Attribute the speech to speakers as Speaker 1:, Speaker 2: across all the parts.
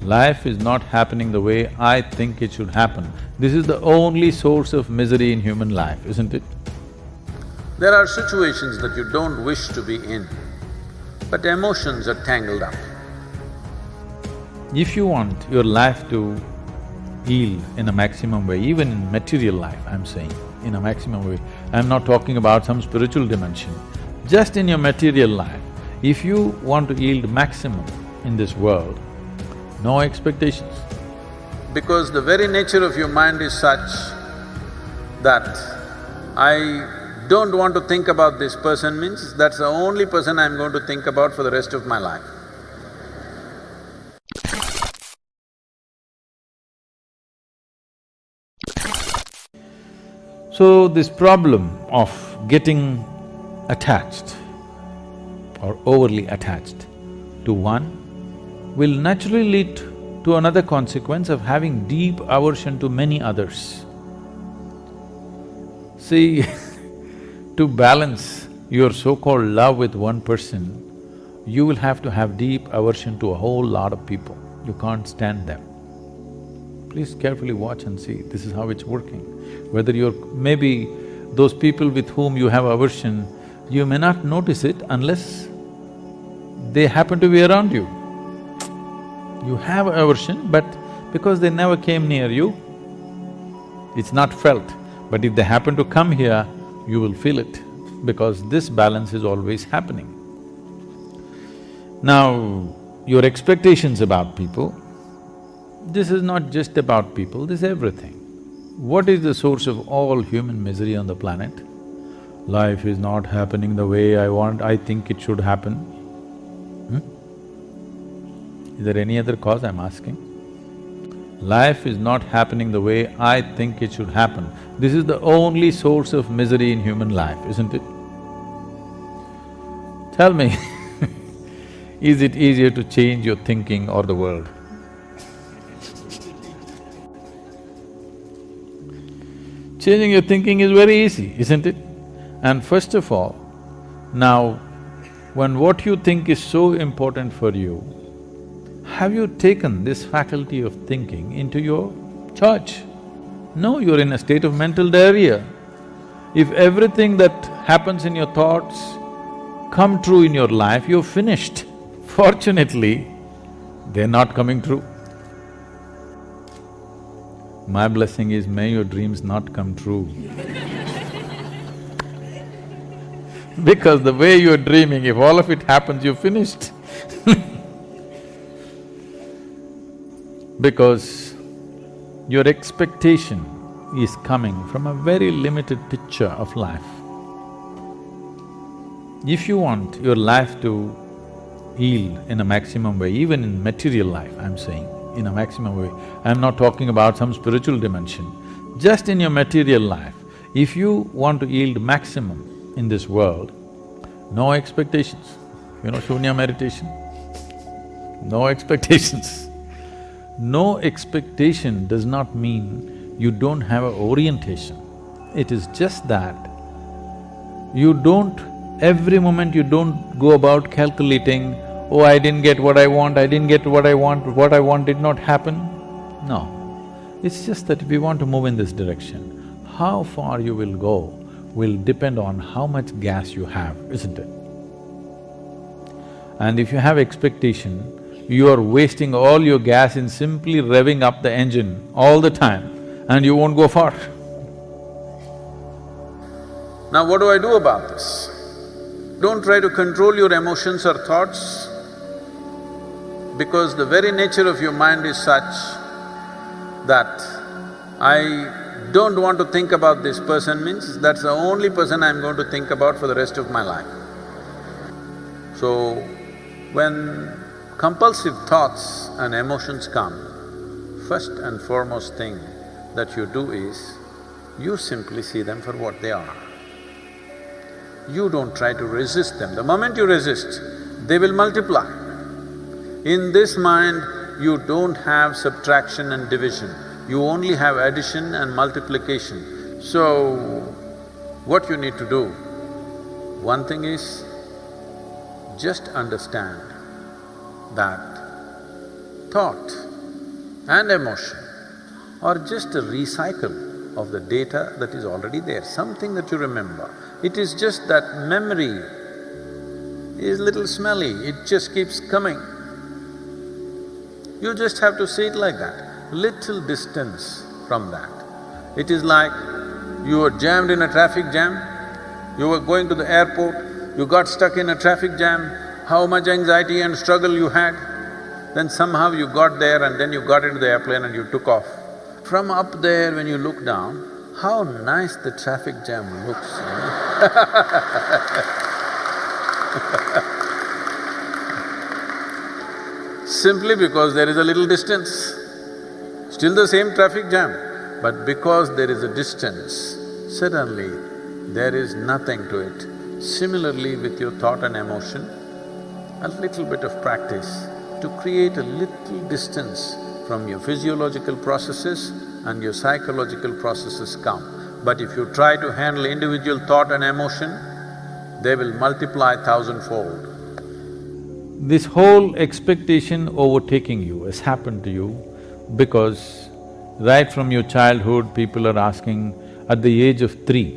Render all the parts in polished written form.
Speaker 1: Life is not happening the way I think it should happen. This is the only source of misery in human life, isn't it?
Speaker 2: There are situations that you don't wish to be in, but emotions are tangled up.
Speaker 1: If you want your life to heal in a maximum way, even in material life, I'm saying, in a maximum way, I'm not talking about some spiritual dimension, just in your material life, if you want to yield maximum in this world, no expectations.
Speaker 2: Because the very nature of your mind is such that I don't want to think about this person means that's the only person I'm going to think about for the rest of my life.
Speaker 1: So this problem of getting attached or overly attached to one will naturally lead to another consequence of having deep aversion to many others. See, to balance your so-called love with one person, you will have to have deep aversion to a whole lot of people. You can't stand them. Please carefully watch and see, this is how it's working. Whether you're… maybe those people with whom you have aversion, you may not notice it unless they happen to be around you. You have aversion, but because they never came near you, it's not felt. But if they happen to come here, you will feel it, because this balance is always happening. Now, your expectations about people, this is not just about people, this is everything. What is the source of all human misery on the planet? Life is not happening the way I think it should happen. Is there any other cause I'm asking? Life is not happening the way I think it should happen. This is the only source of misery in human life, isn't it? Tell me, is it easier to change your thinking or the world? Changing your thinking is very easy, isn't it? And first of all, now, when what you think is so important for you, have you taken this faculty of thinking into your church? No, you're in a state of mental diarrhea. If everything that happens in your thoughts come true in your life, you're finished. Fortunately, they're not coming true. My blessing is, may your dreams not come true. Because the way you're dreaming, if all of it happens, you're finished. Because your expectation is coming from a very limited picture of life. If you want your life to heal in a maximum way, even in material life, I'm saying, in a maximum way, I'm not talking about some spiritual dimension, just in your material life, if you want to yield maximum in this world, no expectations. You know Shunya meditation? No expectations. No expectation does not mean you don't have an orientation. It is just that you don't… every moment you don't go about calculating, oh, I didn't get what I want, I didn't get what I want did not happen. No, it's just that if you want to move in this direction, how far you will go will depend on how much gas you have, isn't it? And if you have expectation, you are wasting all your gas in simply revving up the engine all the time and you won't go far.
Speaker 2: Now what do I do about this? Don't try to control your emotions or thoughts, because the very nature of your mind is such that I don't want to think about this person means that's the only person I'm going to think about for the rest of my life. So, when compulsive thoughts and emotions come, first and foremost thing that you do is, you simply see them for what they are. You don't try to resist them. The moment you resist, they will multiply. In this mind, you don't have subtraction and division, you only have addition and multiplication. So, what you need to do, one thing is, just understand that thought and emotion are just a recycle of the data that is already there, something that you remember. It is just that memory is little smelly, it just keeps coming. You just have to see it like that, little distance from that. It is like you were jammed in a traffic jam, you were going to the airport, you got stuck in a traffic jam, how much anxiety and struggle you had. Then somehow you got there and then you got into the airplane and you took off. From up there when you look down, how nice the traffic jam looks, Simply because there is a little distance. Still the same traffic jam, but because there is a distance, suddenly there is nothing to it. Similarly with your thought and emotion, a little bit of practice to create a little distance from your physiological processes and your psychological processes come. But if you try to handle individual thought and emotion, they will multiply thousandfold.
Speaker 1: This whole expectation overtaking you has happened to you because right from your childhood, people are asking, at the age of 3,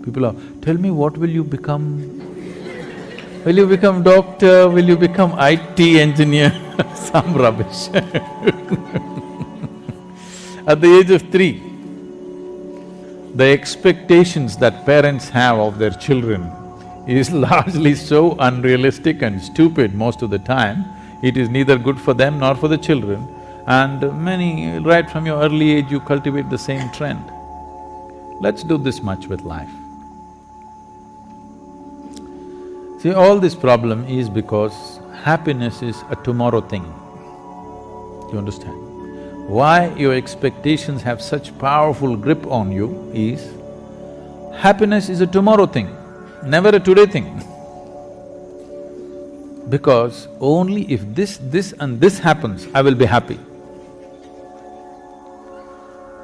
Speaker 1: people are, tell me what will you become? Will you become doctor? Will you become IT engineer? Some rubbish At the age of 3, the expectations that parents have of their children is largely so unrealistic and stupid most of the time. It is neither good for them nor for the children, and many… right from your early age you cultivate the same trend. Let's do this much with life. See, all this problem is because happiness is a tomorrow thing. You understand? Why your expectations have such powerful grip on you is, happiness is a tomorrow thing, never a today thing. Because only if this and this happens, I will be happy.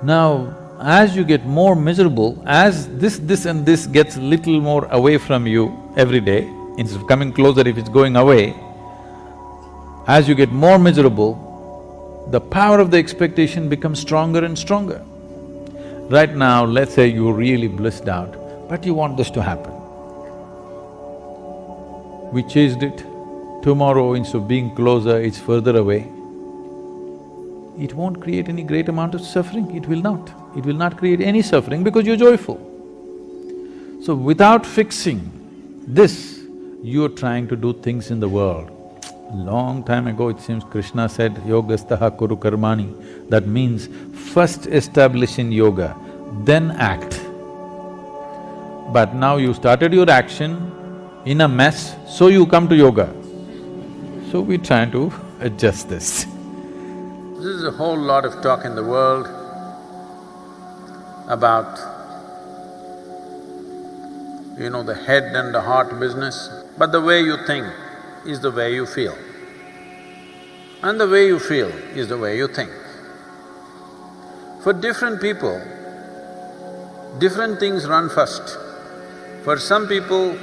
Speaker 1: Now, as you get more miserable, as this and this gets little more away from you every day, instead of coming closer if it's going away, as you get more miserable, the power of the expectation becomes stronger and stronger. Right now, let's say you're really blissed out, but you want this to happen. We chased it. Tomorrow, instead of being closer, it's further away. It won't create any great amount of suffering, it will not. It will not create any suffering because you're joyful. So without fixing this, you're trying to do things in the world. Long time ago, it seems Krishna said, yogastaha kuru karmani. That means first establish in yoga, then act. But now you started your action in a mess, so you come to yoga. So we're trying to adjust this.
Speaker 2: This is a whole lot of talk in the world about, the head and the heart business. But the way you think is the way you feel. And the way you feel is the way you think. For different people, different things run first. For some people,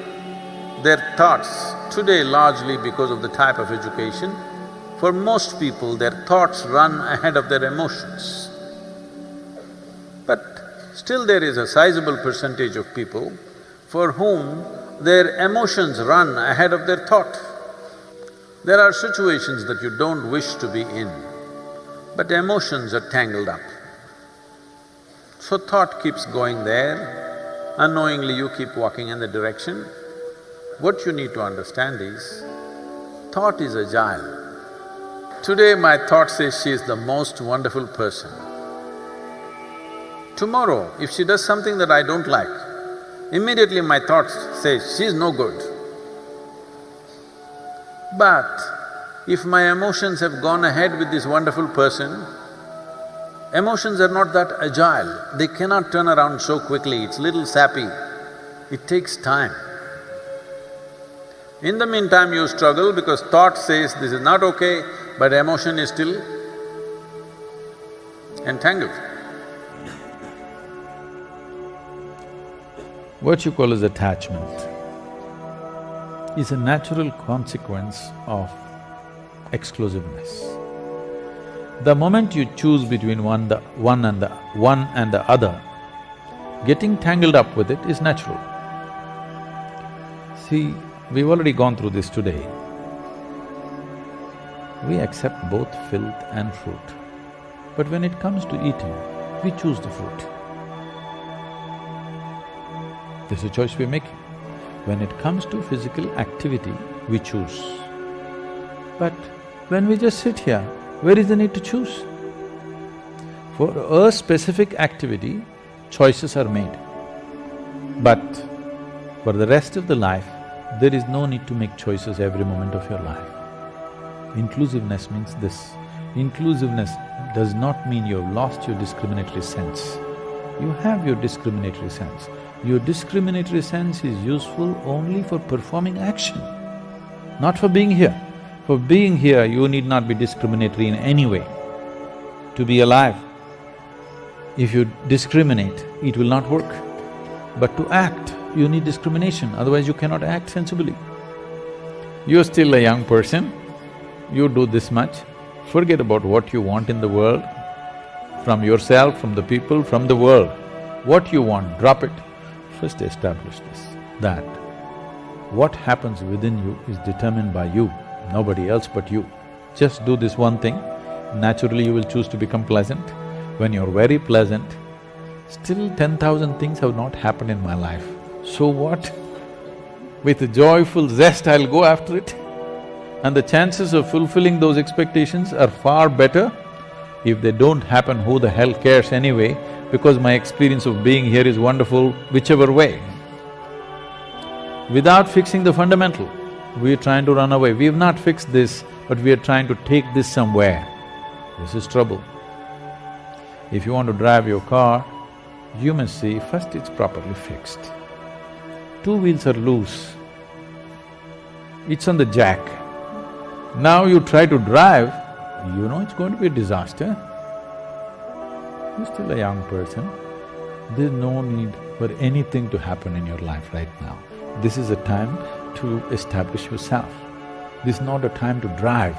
Speaker 2: their thoughts, today largely because of the type of education, for most people, their thoughts run ahead of their emotions. But still there is a sizable percentage of people for whom their emotions run ahead of their thought. There are situations that you don't wish to be in, but emotions are tangled up. So thought keeps going there, unknowingly you keep walking in the direction. What you need to understand is, thought is agile. Today my thought says she is the most wonderful person. Tomorrow, if she does something that I don't like, immediately my thought says, she's no good. But if my emotions have gone ahead with this wonderful person, emotions are not that agile, they cannot turn around so quickly, it's little sappy, it takes time. In the meantime, you struggle because thought says this is not okay, but emotion is still entangled.
Speaker 1: What you call as attachment is a natural consequence of exclusiveness. The moment you choose between one and the other, getting tangled up with it is natural. See, we've already gone through this today. We accept both filth and fruit. But when it comes to eating, we choose the fruit. This is a choice we're making. When it comes to physical activity, we choose. But when we just sit here, where is the need to choose? For a specific activity, choices are made. But for the rest of the life, there is no need to make choices every moment of your life. Inclusiveness means this. Inclusiveness does not mean you have lost your discriminatory sense. You have your discriminatory sense. Your discriminatory sense is useful only for performing action, not for being here. For being here, you need not be discriminatory in any way. To be alive, if you discriminate, it will not work. But to act, you need discrimination, otherwise you cannot act sensibly. You're still a young person, you do this much, forget about what you want in the world, from yourself, from the people, from the world. What you want, drop it. First establish this, that what happens within you is determined by you, nobody else but you. Just do this one thing, naturally you will choose to become pleasant. When you're very pleasant, still 10,000 things have not happened in my life. So what? With a joyful zest, I'll go after it. And the chances of fulfilling those expectations are far better. If they don't happen, who the hell cares anyway, because my experience of being here is wonderful whichever way. Without fixing the fundamental, we're trying to run away. We've not fixed this, but we are trying to take this somewhere. This is trouble. If you want to drive your car, you must see first it's properly fixed. Two wheels are loose, it's on the jack. Now you try to drive, you know it's going to be a disaster. You're still a young person, there's no need for anything to happen in your life right now. This is a time to establish yourself. This is not a time to drive.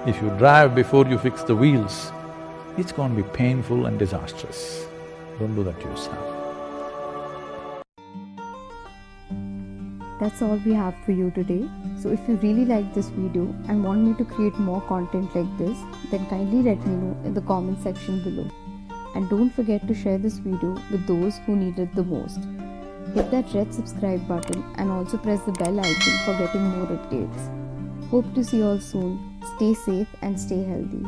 Speaker 1: If you drive before you fix the wheels, it's going to be painful and disastrous. Don't do that to yourself.
Speaker 3: That's all we have for you today. So if you really like this video and want me to create more content like this, then kindly let me know in the comment section below. And don't forget to share this video with those who need it the most. Hit that red subscribe button and also press the bell icon for getting more updates. Hope to see you all soon. Stay safe and stay healthy.